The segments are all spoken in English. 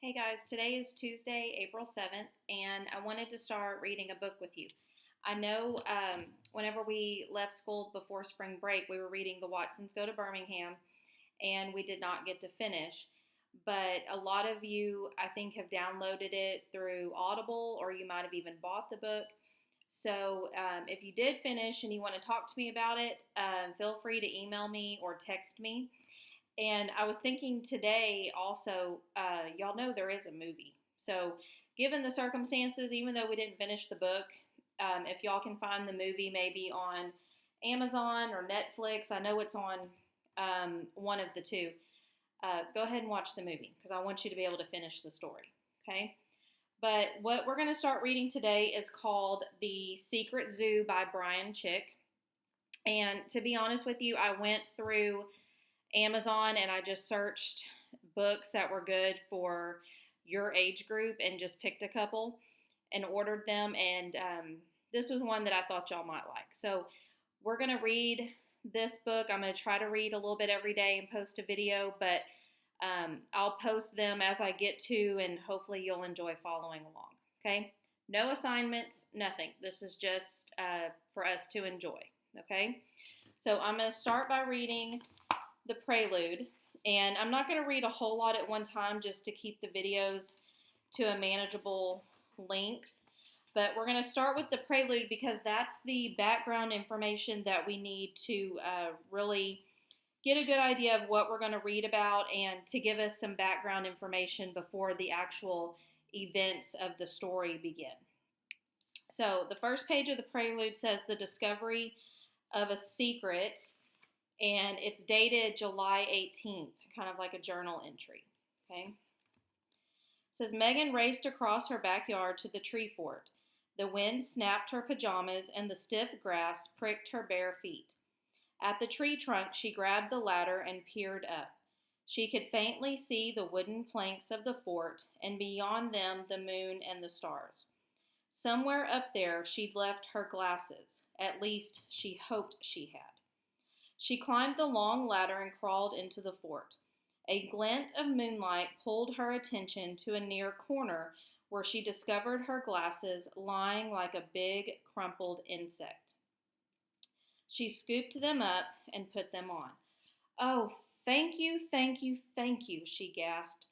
Hey guys, today is Tuesday, April 7th, and I wanted to start reading a book with you. I know whenever we left school before spring break, we were reading The Watsons Go to Birmingham, and we did not get to finish. But a lot of you, I think, have downloaded it through Audible, or you might have even bought the book. So if you did finish and you want to talk to me about it, feel free to email me or text me. And I was thinking today also, y'all know there is a movie. So, given the circumstances, even though we didn't finish the book, if y'all can find the movie maybe on Amazon or Netflix, I know it's on one of the two. Go ahead and watch the movie because I want you to be able to finish the story. Okay? But what we're going to start reading today is called The Secret Zoo by Bryan. And to be honest with you, I went through Amazon and I just searched books that were good for your age group and just picked a couple and ordered them. And this was one that I thought y'all might like. So we're going to read this book. I'm going to try to read a little bit every day and post a video, but I'll post them as I get to, and hopefully you'll enjoy following along. Okay? No assignments, nothing. This is just for us to enjoy. Okay? So I'm going to start by reading the Prelude, and I'm not going to read a whole lot at one time just to keep the videos to a manageable length, but we're going to start with the Prelude because that's the background information that we need to really get a good idea of what we're going to read about and to give us some background information before the actual events of the story begin. So the first page of the Prelude says the discovery of a secret, and it's dated July 18th, kind of like a journal entry, okay? It says, Megan raced across her backyard to the tree fort. The wind snapped her pajamas, and the stiff grass pricked her bare feet. At the tree trunk, she grabbed the ladder and peered up. She could faintly see the wooden planks of the fort, and beyond them the moon and the stars. Somewhere up there she'd left her glasses. At least she hoped she had. She climbed the long ladder and crawled into the fort. A glint of moonlight pulled her attention to a near corner where she discovered her glasses lying like a big, crumpled insect. She scooped them up and put them on. "Oh, thank you, thank you, thank you," she gasped.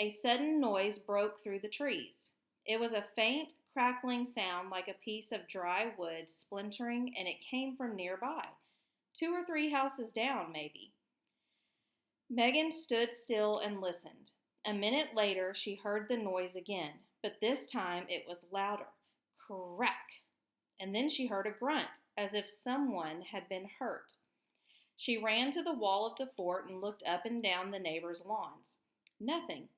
A sudden noise broke through the trees. It was a faint, crackling sound like a piece of dry wood splintering, and it came from nearby. 2 or 3 houses down, maybe. Megan stood still and listened. A minute later, she heard the noise again, but this time it was louder. Crack! And then she heard a grunt, as if someone had been hurt. She ran to the wall of the fort and looked up and down the neighbors' lawns. Nothing.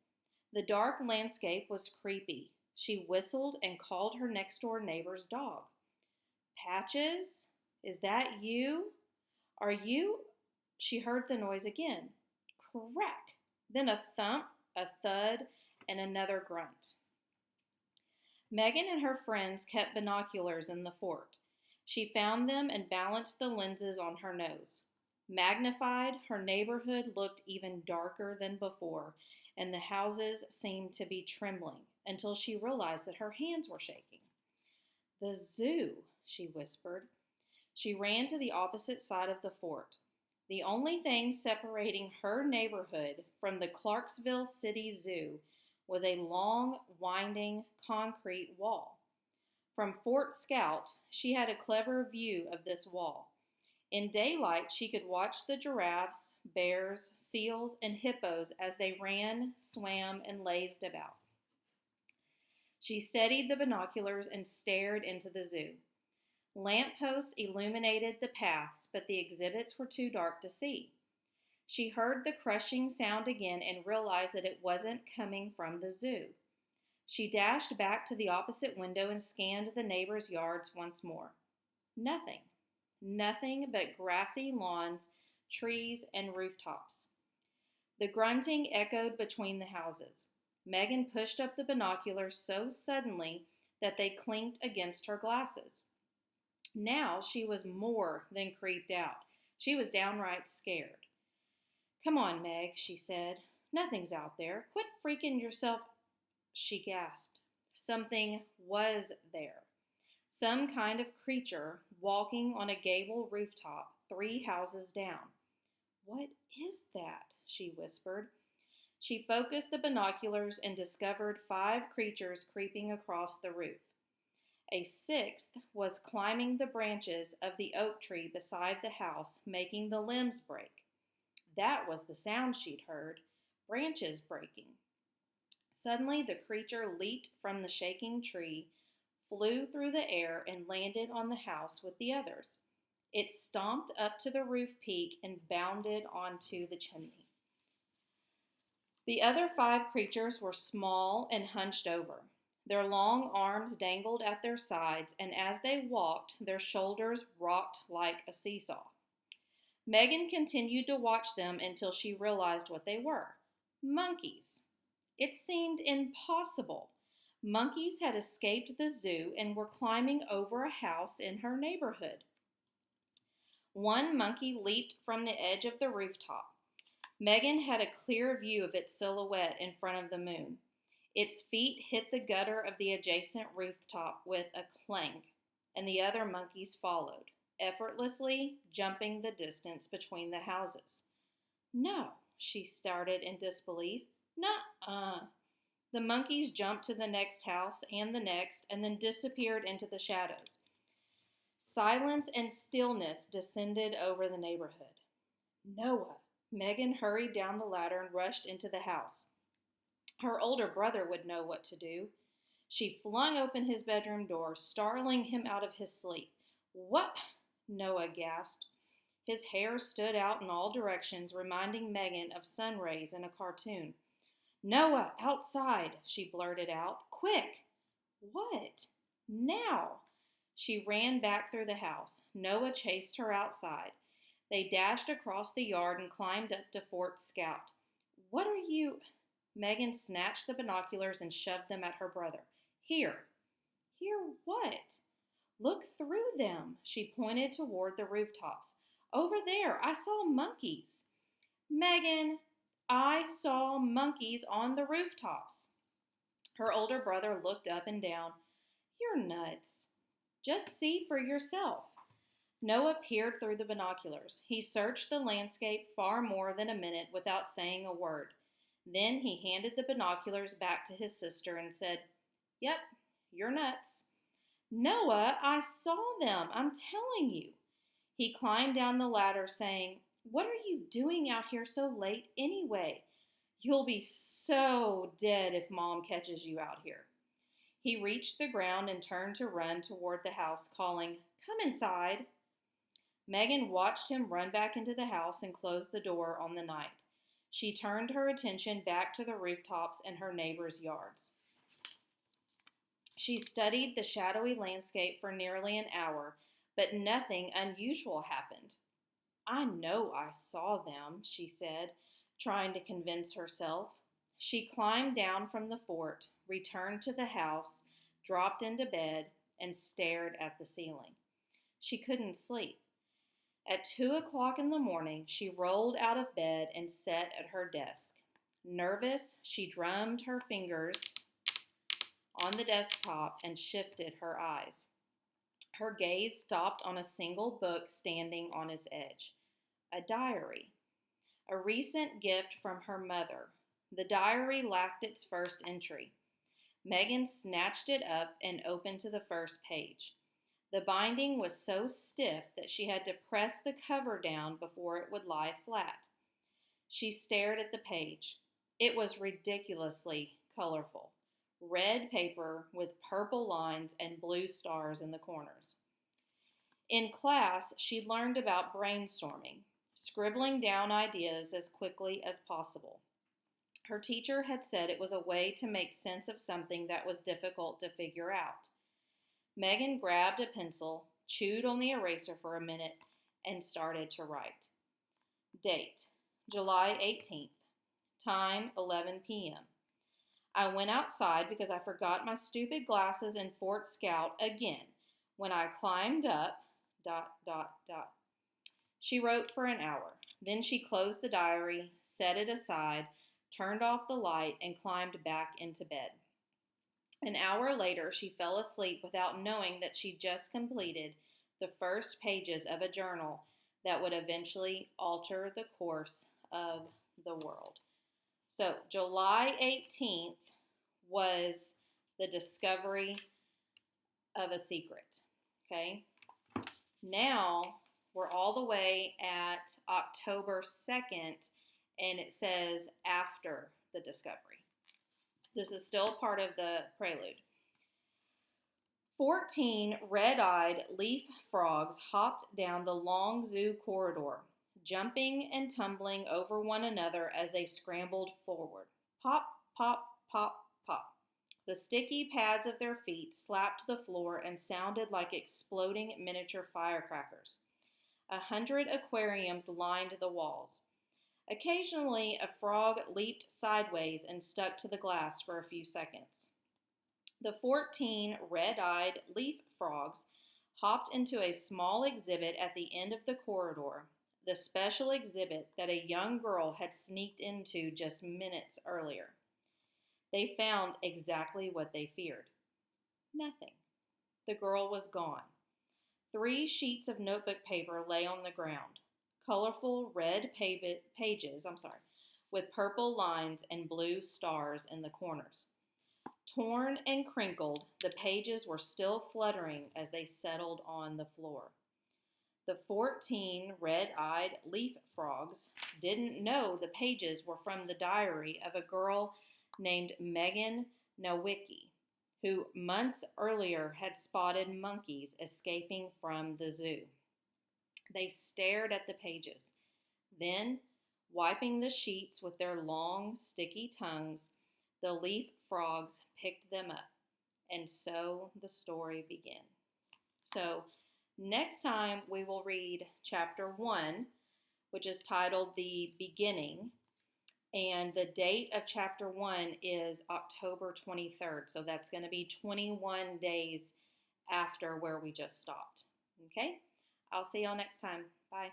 The dark landscape was creepy. She whistled and called her next-door neighbor's dog. "Patches? Is that you? Are you?" She heard the noise again. Crack! Then a thump, a thud, and another grunt. Megan and her friends kept binoculars in the fort. She found them and balanced the lenses on her nose. Magnified, her neighborhood looked even darker than before, and the houses seemed to be trembling until she realized that her hands were shaking. "The zoo," she whispered. She ran to the opposite side of the fort. The only thing separating her neighborhood from the Clarksville City Zoo was a long, winding concrete wall. From Fort Scout, she had a clever view of this wall. In daylight, she could watch the giraffes, bears, seals, and hippos as they ran, swam, and lazed about. She steadied the binoculars and stared into the zoo. Lampposts illuminated the paths, but the exhibits were too dark to see. She heard the crushing sound again and realized that it wasn't coming from the zoo. She dashed back to the opposite window and scanned the neighbors' yards once more. Nothing. Nothing but grassy lawns, trees, and rooftops. The grunting echoed between the houses. Megan pushed up the binoculars so suddenly that they clinked against her glasses. Now she was more than creeped out. She was downright scared. "Come on, Meg," she said. "Nothing's out there. Quit freaking yourself she gasped. Something was there. Some kind of creature walking on a gable rooftop 3 houses down. What is that? She whispered. She focused the binoculars and discovered 5 creatures creeping across the roof. A sixth was climbing the branches of the oak tree beside the house, making the limbs break. That was the sound she'd heard, branches breaking. Suddenly, the creature leaped from the shaking tree, flew through the air, and landed on the house with the others. It stomped up to the roof peak and bounded onto the chimney. The other 5 creatures were small and hunched over. Their long arms dangled at their sides, and as they walked, their shoulders rocked like a seesaw. Megan continued to watch them until she realized what they were. Monkeys. It seemed impossible. Monkeys had escaped the zoo and were climbing over a house in her neighborhood. One monkey leaped from the edge of the rooftop. Megan had a clear view of its silhouette in front of the moon. Its feet hit the gutter of the adjacent rooftop with a clang, and the other monkeys followed, effortlessly jumping the distance between the houses. No, she started in disbelief. Nuh-uh. The monkeys jumped to the next house and the next, and then disappeared into the shadows. Silence and stillness descended over the neighborhood. Noah. Megan hurried down the ladder and rushed into the house. Her older brother would know what to do. She flung open his bedroom door, startling him out of his sleep. What? Noah gasped. His hair stood out in all directions, reminding Megan of sun rays in a cartoon. Noah, outside, she blurted out. Quick! What? Now! She ran back through the house. Noah chased her outside. They dashed across the yard and climbed up to Fort Scout. What are you? Megan snatched the binoculars and shoved them at her brother. Here. Here what? Look through them. She pointed toward the rooftops. Over there, I saw monkeys. Megan, I saw monkeys on the rooftops. Her older brother looked up and down. You're nuts. Just see for yourself. Noah peered through the binoculars. He searched the landscape far more than a minute without saying a word. Then he handed the binoculars back to his sister and said, Yep, you're nuts. Noah, I saw them, I'm telling you. He climbed down the ladder saying, What are you doing out here so late anyway? You'll be so dead if Mom catches you out here. He reached the ground and turned to run toward the house, calling, Come inside. Megan watched him run back into the house and close the door on the night. She turned her attention back to the rooftops and her neighbors' yards. She studied the shadowy landscape for nearly an hour, but nothing unusual happened. I know I saw them, she said, trying to convince herself. She climbed down from the fort, returned to the house, dropped into bed, and stared at the ceiling. She couldn't sleep. At 2 o'clock in the morning, she rolled out of bed and sat at her desk. Nervous, she drummed her fingers on the desktop and shifted her eyes. Her gaze stopped on a single book standing on its edge. A diary. A recent gift from her mother. The diary lacked its first entry. Megan snatched it up and opened to the first page. The binding was so stiff that she had to press the cover down before it would lie flat. She stared at the page. It was ridiculously colorful. Red paper with purple lines and blue stars in the corners. In class, she learned about brainstorming, scribbling down ideas as quickly as possible. Her teacher had said it was a way to make sense of something that was difficult to figure out. Megan grabbed a pencil, chewed on the eraser for a minute, and started to write. Date, July 18th. Time, 11 p.m. I went outside because I forgot my stupid glasses in Fort Scout again. When I climbed up, ... She wrote for an hour. Then she closed the diary, set it aside, turned off the light, and climbed back into bed. An hour later, she fell asleep without knowing that she just completed the first pages of a journal that would eventually alter the course of the world. So, July 18th was the discovery of a secret. Okay? Now, we're all the way at October 2nd, and it says after the discovery. This is still part of the prelude. 14 red-eyed leaf frogs hopped down the long zoo corridor, jumping and tumbling over one another as they scrambled forward. Pop, pop, pop, pop. The sticky pads of their feet slapped the floor and sounded like exploding miniature firecrackers. 100 aquariums lined the walls. Occasionally, a frog leaped sideways and stuck to the glass for a few seconds. The 14 red-eyed leaf frogs hopped into a small exhibit at the end of the corridor, the special exhibit that a young girl had sneaked into just minutes earlier. They found exactly what they feared. Nothing. The girl was gone. 3 sheets of notebook paper lay on the ground. Colorful red pages, with purple lines and blue stars in the corners. Torn and crinkled, the pages were still fluttering as they settled on the floor. The 14 red-eyed leaf frogs didn't know the pages were from the diary of a girl named Megan Nowicki, who months earlier had spotted monkeys escaping from the zoo. They stared at the pages. Then, wiping the sheets with their long, sticky tongues, the leaf frogs picked them up. And so the story began. So, next time we will read chapter 1, which is titled The Beginning. And the date of chapter 1 is October 23rd. So that's going to be 21 days after where we just stopped. Okay? I'll see y'all next time. Bye.